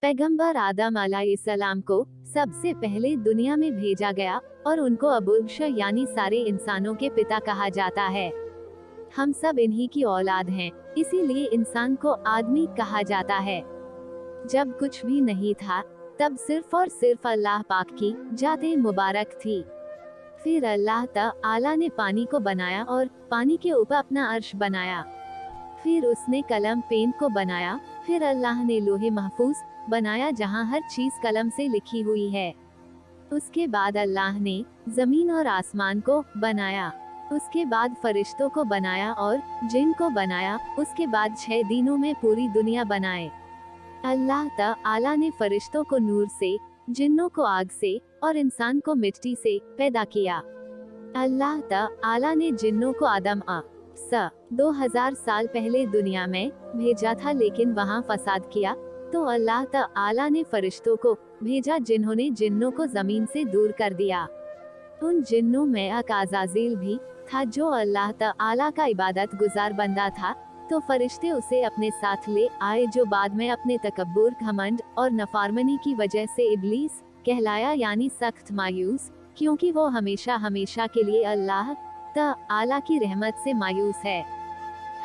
पैगंबर आदम अलैहिस्सलाम को सबसे पहले दुनिया में भेजा गया और उनको अबूबश यानी सारे इंसानों के पिता कहा जाता है। हम सब इन्हीं की औलाद हैं, इसीलिए इंसान को आदमी कहा जाता है। जब कुछ भी नहीं था, तब सिर्फ और सिर्फ अल्लाह पाक की जाते मुबारक थी। फिर अल्लाह ताला ने पानी को बनाया और पानी के ऊपर अपना अर्श बनाया। फिर उसने कलम पेन को बनाया। फिर अल्लाह ने लोहे महफूज बनाया जहाँ हर चीज कलम से लिखी हुई है। उसके बाद अल्लाह ने जमीन और आसमान को बनाया। उसके बाद फरिश्तों को बनाया और जिन को बनाया। उसके बाद 6 दिनों में पूरी दुनिया बनाए। अल्लाह ताला ने फरिश्तों को नूर से, जिन्नों को आग से और इंसान को मिट्टी से पैदा किया। अल्लाह ताला ने जिन्नों को आदम 2000 साल पहले दुनिया में भेजा था, लेकिन वहाँ फसाद किया, तो अल्लाह ताला ने फरिश्तों को भेजा जिन्होंने जिन्नों को जमीन से दूर कर दिया। उन जिन्नों में अज़ाज़ील भी था जो अल्लाह ताला का इबादत गुजार बंदा था, तो फरिश्ते उसे अपने साथ ले आए, जो बाद में अपने तकब्बुर, घमंड और नफरमानी की वजह से इब्लीस कहलाया, यानी सख्त मायूस, क्योंकि वो हमेशा हमेशा के लिए अल्लाह ताला की रहमत से मायूस है।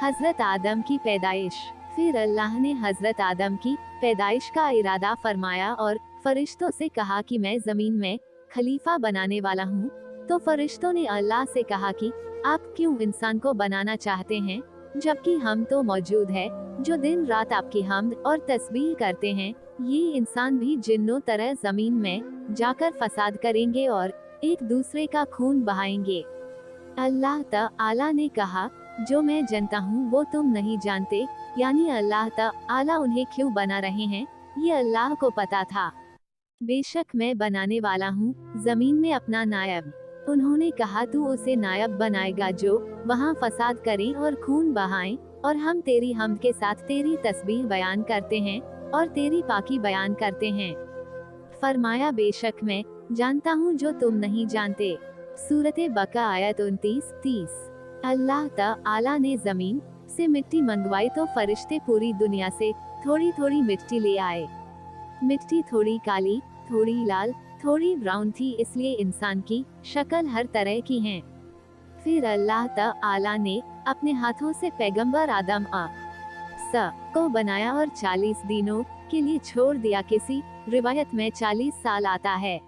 हजरत आदम की पैदाइश। फिर अल्लाह ने हजरत आदम की पैदाइश का इरादा फरमाया और फरिश्तों से कहा कि मैं जमीन में खलीफा बनाने वाला हूँ। तो फरिश्तों ने अल्लाह से कहा कि आप क्यों इंसान को बनाना चाहते हैं, जबकि हम तो मौजूद है जो दिन रात आपकी हम्द और तस्बीह करते हैं। ये इंसान भी जिन्नों तरह जमीन में जाकर फसाद करेंगे और एक दूसरे का खून बहाएंगे। अल्लाह ताला ने कहा, जो मैं जानता हूँ वो तुम नहीं जानते, यानी अल्लाह ताला उन्हें क्यों बना रहे हैं, ये अल्लाह को पता था। बेशक मैं बनाने वाला हूँ जमीन में अपना नायब। उन्होंने कहा, तू उसे नायब बनाएगा जो वहाँ फसाद करें और खून बहाएं, और हम तेरी हम्द के साथ तेरी तस्बीह बयान करते हैं और तेरी पाकी बयान करते हैं। फरमाया, बेशक मैं जानता हूँ जो तुम नहीं जानते। सूरत बका आयत 29-30। अल्लाह ताला ने जमीन से मिट्टी मंगवाई, तो फरिश्ते पूरी दुनिया से थोड़ी थोड़ी मिट्टी ले आए। मिट्टी थोड़ी काली, थोड़ी लाल, थोड़ी ब्राउन थी, इसलिए इंसान की शक्ल हर तरह की है। फिर अल्लाह ताला ने अपने हाथों से पैगंबर आदम को बनाया और 40 दिनों के लिए छोड़ दिया। किसी रिवायत में 40 साल आता है।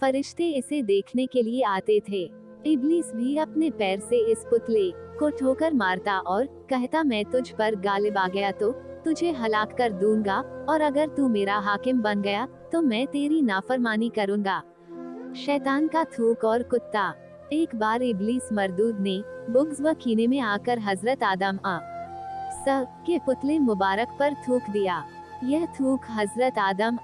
फरिश्ते इसे देखने के लिए आते थे। इब्लीस भी अपने पैर से इस पुतले को ठोकर मारता और कहता, मैं तुझ पर गालिब आ गया तो तुझे हलाक कर दूंगा, और अगर तू मेरा हाकिम बन गया तो मैं तेरी नाफरमानी करूंगा। शैतान का थूक और कुत्ता। एक बार इब्लीस मरदूद ने बुग्ज व कीने में आकर हजरत आदम के पुतले मुबारक पर थूक दिया। यह थूक हजरत आदम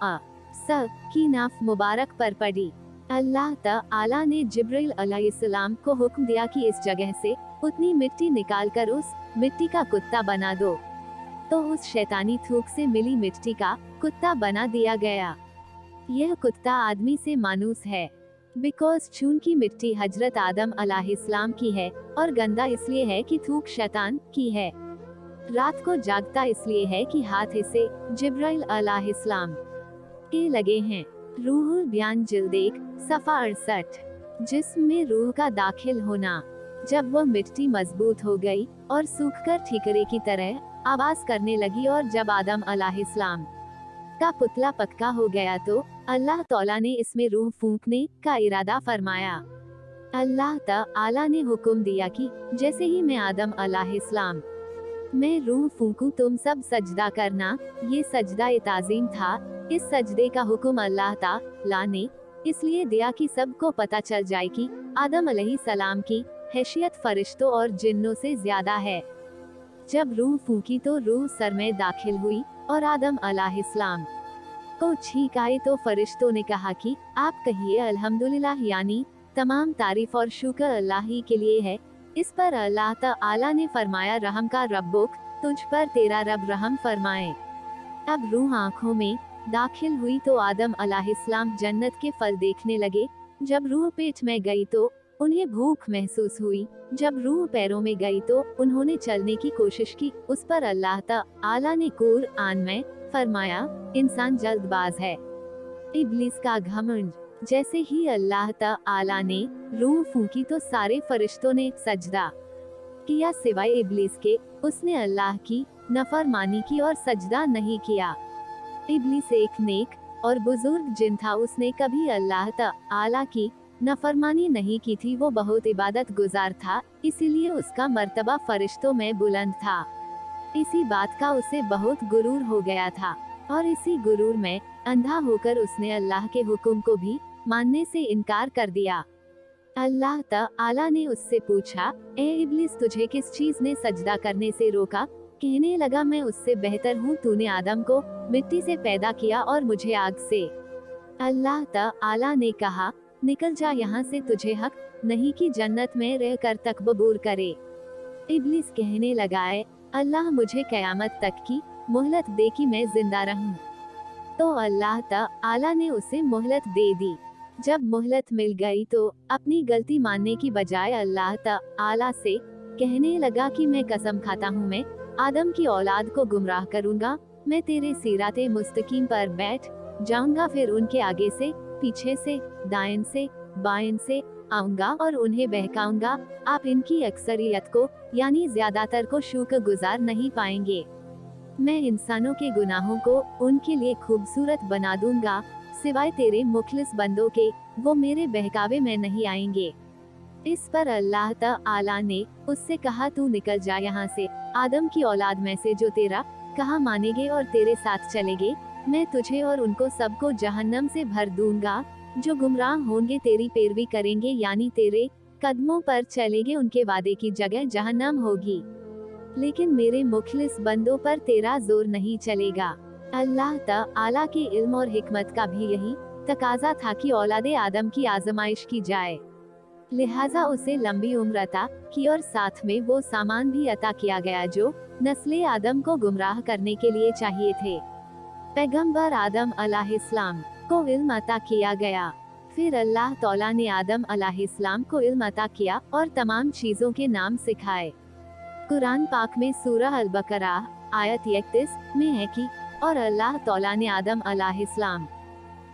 की नाफ मुबारक पर पड़ी। अल्लाह ताला ने जिब्रील अलैहिस्सलाम को हुक्म दिया कि इस जगह से उतनी मिट्टी निकालकर उस मिट्टी का कुत्ता बना दो, तो उस शैतानी थूक से मिली मिट्टी का कुत्ता बना दिया गया। यह कुत्ता आदमी से मानूस है, बिकॉज चूंकि मिट्टी हजरत आदम अलैहिस्सलाम की है और गंदा इसलिए है कि थूक शैतान की है। रात को जागता इसलिए है कि हाथ इसे जिब्राइल अलैहिस्सलाम के लगे हैं। रूहुल बयान जिल्द 1 सफ़ा 68। जिस्म में रूह का दाखिल होना। जब वह मिट्टी मजबूत हो गई और सूखकर ठीकरे की तरह आवाज करने लगी, और जब आदम अलैहिस्सलाम का पुतला पक्का हो गया, तो अल्लाह ताला ने इसमें रूह फूंकने का इरादा फरमाया। अल्लाह ताला ने हुक्म दिया कि जैसे ही मैं आदम अलैहिस्सलाम मैं रूह फूंकूं, तुम सब सजदा करना। ये सजदा ताज़ीम था। इस सजदे का हुक्म अल्लाह ताला ने इसलिए दिया कि सबको पता चल जाए कि आदम अलैहिस्सलाम की हैसियत फरिश्तों और जिन्नों से ज्यादा है। जब रूह फूंकी तो रूह सर में दाखिल हुई और आदम अलैहिस्सलाम को छींक आई, तो फरिश्तों ने कहा कि आप कहिए अल्हम्दुलिल्लाह, यानी तमाम तारीफ और शुक्र अल्लाह ही के लिए है। इस पर अल्लाह ताला ने फरमाया, रहम का रब्बुक, तुझ पर तेरा रब रहम फरमाए। अब रूह आँखों में दाखिल हुई तो आदम अलैहिस्सलाम जन्नत के फल देखने लगे। जब रूह पेट में गई तो उन्हें भूख महसूस हुई। जब रूह पैरों में गई तो उन्होंने चलने की कोशिश की। उस पर अल्लाह ताला ने कुरआन में फरमाया, इंसान जल्दबाज है। इब्लिस का घमंड। जैसे ही अल्लाह ताला ने रूह फूंकी तो सारे फरिश्तों ने सजदा किया सिवाय इब्लिस के। उसने अल्लाह की नफरमानी की और सजदा नहीं किया। इब्लिस एक नेक और बुजुर्ग जिन था, उसने कभी अल्लाह ताला की नफरमानी नहीं की थी। वो बहुत इबादत गुजार था, इसीलिए उसका मर्तबा फरिश्तों में बुलंद था। इसी बात का उसे बहुत गुरूर हो गया था और इसी गुरूर में अंधा होकर उसने अल्लाह के हुक्म को भी मानने से इनकार कर दिया। अल्लाह ताला ने उससे पूछा, ए इब्लिस, तुझे किस चीज ने सजदा करने से रोका? कहने लगा, मैं उससे बेहतर हूँ। तूने आदम को मिट्टी से पैदा किया और मुझे आग से। अल्लाह ताला ने कहा, निकल जा यहाँ से, तुझे हक नहीं कि जन्नत में रह कर तकब्बुर करे। इब्लिस कहने लगा, अल्लाह, मुझे कयामत तक की मोहलत दे कि मैं जिंदा रहूं। तो अल्लाह ताला ने उसे मोहलत दे दी। जब मोहलत मिल गई तो अपनी गलती मानने की बजाय अल्लाह ताला से कहने लगा कि मैं कसम खाता हूँ, मैं आदम की औलाद को गुमराह करूँगा। मैं तेरे सीराते मुस्तकीम पर बैठ जाऊंगा, फिर उनके आगे से, पीछे से, दाएं से, बाएं से आऊंगा और उन्हें बहकाऊंगा। आप इनकी अक्सरियत को यानी ज्यादातर को शुक्रगुजार नहीं पाएंगे। मैं इंसानों के गुनाहों को उनके लिए खूबसूरत बना दूंगा, सिवाय तेरे मुखलिस बंदों के, वो मेरे बहकावे में नहीं आएंगे। इस पर अल्लाह ताला ने उससे कहा, तू निकल जा यहाँ से। आदम की औलाद में से जो तेरा कहा मानेंगे और तेरे साथ चलेंगे, मैं तुझे और उनको सबको जहन्नम से भर दूंगा। जो गुमराह होंगे, तेरी पैरवी करेंगे यानी तेरे कदमों पर चलेंगे, उनके वादे की जगह जहन्नम होगी। लेकिन मेरे मुखलिस बंदों पर तेरा जोर नहीं चलेगा। अल्लाह ताला के इल्म और हिकमत का भी यही तकाजा था कि औलादे आदम की आजमाइश की जाए, लिहाजा उसे लंबी उम्र अता की और साथ में वो सामान भी अता किया गया जो नस्ले आदम को गुमराह करने के लिए चाहिए थे। पैगंबर आदम अलैहिस्सलाम को इल्म अता किया गया। फिर अल्लाह तौला ने आदम अलैहिस्सलाम को इल्म अता किया और तमाम चीजों के नाम सिखाए। कुरान पाक में सूरह अल-बकरा आयत 31 में है कि और अल्लाह तौला ने आदम अलैहिस्सलाम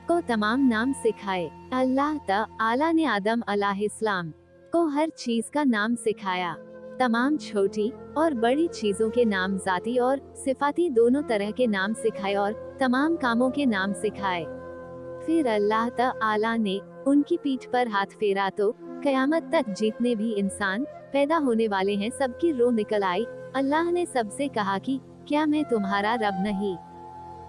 को तमाम नाम सिखाए। अल्लाह ताला ने आदम अलैहिस्सलाम को हर चीज का नाम सिखाया, तमाम छोटी और बड़ी चीजों के नाम, जाती और सिफाती दोनों तरह के नाम सिखाए और तमाम कामों के नाम सिखाए। फिर अल्लाह ताला ने उनकी पीठ पर हाथ फेरा तो कयामत तक जितने भी इंसान पैदा होने वाले हैं, सबकी रूह निकल आई। अल्लाह ने सबसे कहा कि क्या मैं तुम्हारा रब नहीं?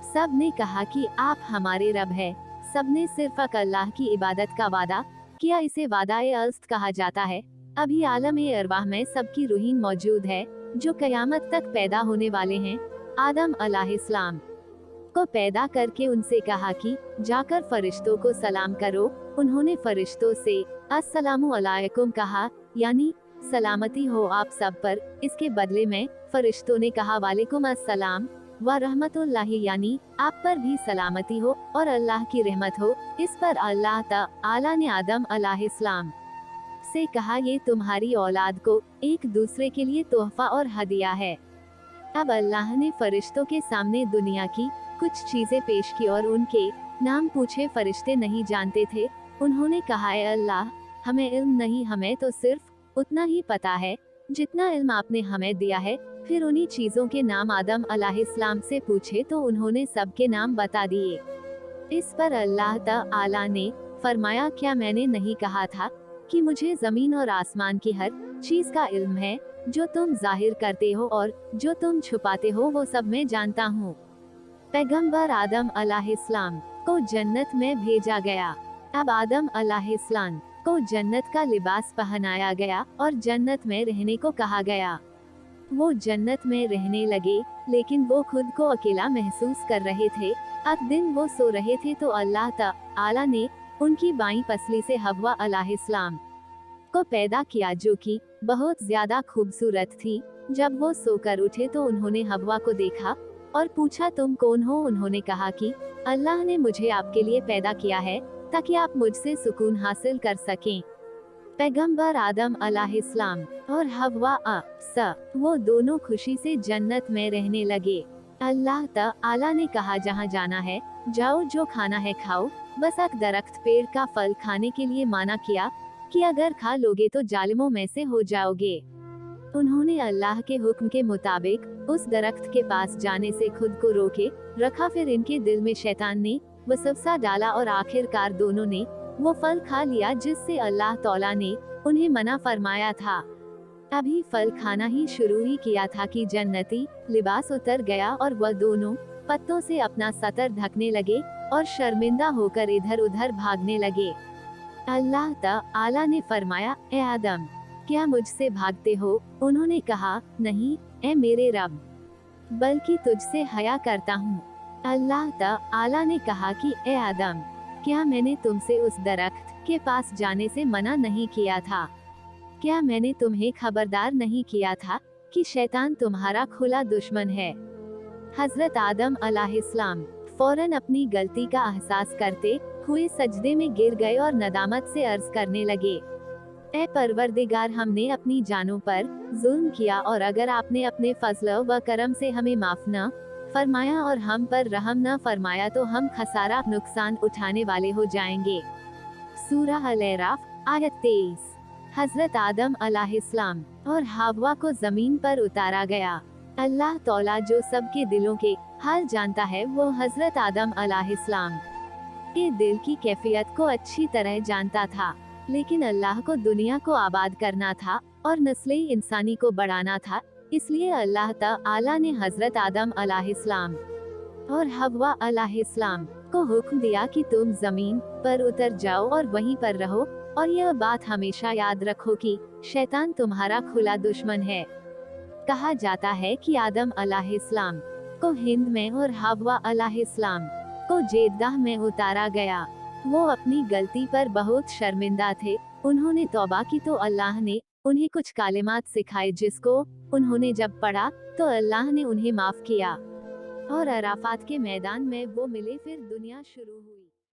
सब ने कहा कि आप हमारे रब है। सबने सिर्फ अल्लाह की इबादत का वादा किया। इसे वादा-ए अल्स्त कहा जाता है। अभी आलम-ए अरवाह में सबकी रूहीन मौजूद है जो कयामत तक पैदा होने वाले हैं। आदम अलैहिस्सलाम को पैदा करके उनसे कहा कि जाकर फरिश्तों को सलाम करो। उन्होंने फरिश्तों से अस्सलामु अलैकुम कहा, यानी सलामती हो आप सब पर। इसके बदले में फरिश्तों ने कहा, वालेकुम अस्सलाम व रहमतुल्लाहि, यानी आप पर भी सलामती हो और अल्लाह की रहमत हो। इस पर अल्लाह ताला ने आदम अलैहिस्सलाम से कहा, ये तुम्हारी औलाद को एक दूसरे के लिए तोहफा और हदिया है। अब अल्लाह ने फरिश्तों के सामने दुनिया की कुछ चीजें पेश की और उनके नाम पूछे। फरिश्ते नहीं जानते थे। उन्होंने कहा, अल्लाह, हमें इल्म नहीं, हमें तो सिर्फ उतना ही पता है जितना इल्म आपने हमें दिया है। फिर उन्हीं चीजों के नाम आदम अलैहिस्सलाम से पूछे तो उन्होंने सबके नाम बता दिए। इस पर अल्लाह ताला ने फरमाया, क्या मैंने नहीं कहा था कि मुझे जमीन और आसमान की हर चीज का इल्म है? जो तुम जाहिर करते हो और जो तुम छुपाते हो वो सब मैं जानता हूँ। पैगंबर आदम अलैहिस्सलाम को जन्नत में भेजा गया। अब आदम अलैहिस्सलाम को जन्नत का लिबास पहनाया गया और जन्नत में रहने को कहा गया। वो जन्नत में रहने लगे, लेकिन वो खुद को अकेला महसूस कर रहे थे। अब दिन वो सो रहे थे तो अल्लाह ताला ने उनकी बाईं पसली से हव्वा अलैहिस्सलाम को पैदा किया, जो कि बहुत ज्यादा खूबसूरत थी। जब वो सोकर उठे तो उन्होंने हव्वा को देखा और पूछा, तुम कौन हो? उन्होंने कहा कि अल्लाह ने मुझे आपके लिए पैदा किया है ताकि आप मुझसे सुकून हासिल कर सकें। पैगंबर आदम अलैहिस्सलाम और हव्वा वो दोनों खुशी से जन्नत में रहने लगे। अल्लाह ताला ने कहा, जहाँ जाना है जाओ, जो खाना है खाओ, बस एक दरख्त पेड़ का फल खाने के लिए मना किया कि अगर खा लोगे तो जालिमों में से हो जाओगे। उन्होंने अल्लाह के हुक्म के मुताबिक उस दरख्त के पास जाने से खुद को रोके रखा। फिर इनके दिल में शैतान ने वसवसा डाला और आखिरकार दोनों ने वो फल खा लिया जिससे अल्लाह तौला ने उन्हें मना फरमाया था। अभी फल खाना ही शुरू ही किया था कि जन्नती लिबास उतर गया और वह दोनों पत्तों से अपना सतर ढकने लगे और शर्मिंदा होकर इधर उधर भागने लगे। अल्लाह ताला ने फरमाया, ए आदम, क्या मुझसे भागते हो? उन्होंने कहा, नहीं ए मेरे रब, बल्कि तुझसे हया करता हूँ। अल्लाह ताला ने कहा कि ए आदम, क्या मैंने तुमसे उस दरख्त के पास जाने से मना नहीं किया था? क्या मैंने तुम्हें खबरदार नहीं किया था कि शैतान तुम्हारा खुला दुश्मन है? हजरत आदम अलैहिस्सलाम फौरन अपनी गलती का एहसास करते हुए सजदे में गिर गए और नदामत से अर्ज करने लगे, ए परवरदिगार, हमने अपनी जानों पर जुल्म किया और अगर आपने अपने फजल व करम से हमें माफ न फरमाया और हम पर रहम न फरमाया तो हम खसारा नुकसान उठाने वाले हो जाएंगे। सूरह अल-अराफ आयत 23। हजरत आदम अलैहिस्सलाम और हव्वा को जमीन पर उतारा गया। अल्लाह तौला जो सबके दिलों के हाल जानता है, वो हजरत आदम अलैहिस्सलाम के दिल की कैफियत को अच्छी तरह जानता था। लेकिन अल्लाह को दुनिया को आबाद करना था और नस्ल इंसानी को बढ़ाना था, इसलिए अल्लाह ताला ने हजरत आदम अलैहिस्सलाम और हव्वा अलैहिस्सलाम को हुक्म दिया कि तुम जमीन पर उतर जाओ और वहीं पर रहो, और यह बात हमेशा याद रखो कि शैतान तुम्हारा खुला दुश्मन है। कहा जाता है कि आदम अलैहिस्सलाम को हिंद में और हव्वा अलैहिस्सलाम को जेद्दाह में उतारा गया। वो अपनी गलती पर बहुत शर्मिंदा थे। उन्होंने तौबा की तो अल्लाह ने उन्हें कुछ कालिमात सिखाए जिसको उन्होंने जब पढ़ा तो अल्लाह ने उन्हें माफ किया और अराफात के मैदान में वो मिले। फिर दुनिया शुरू हुई।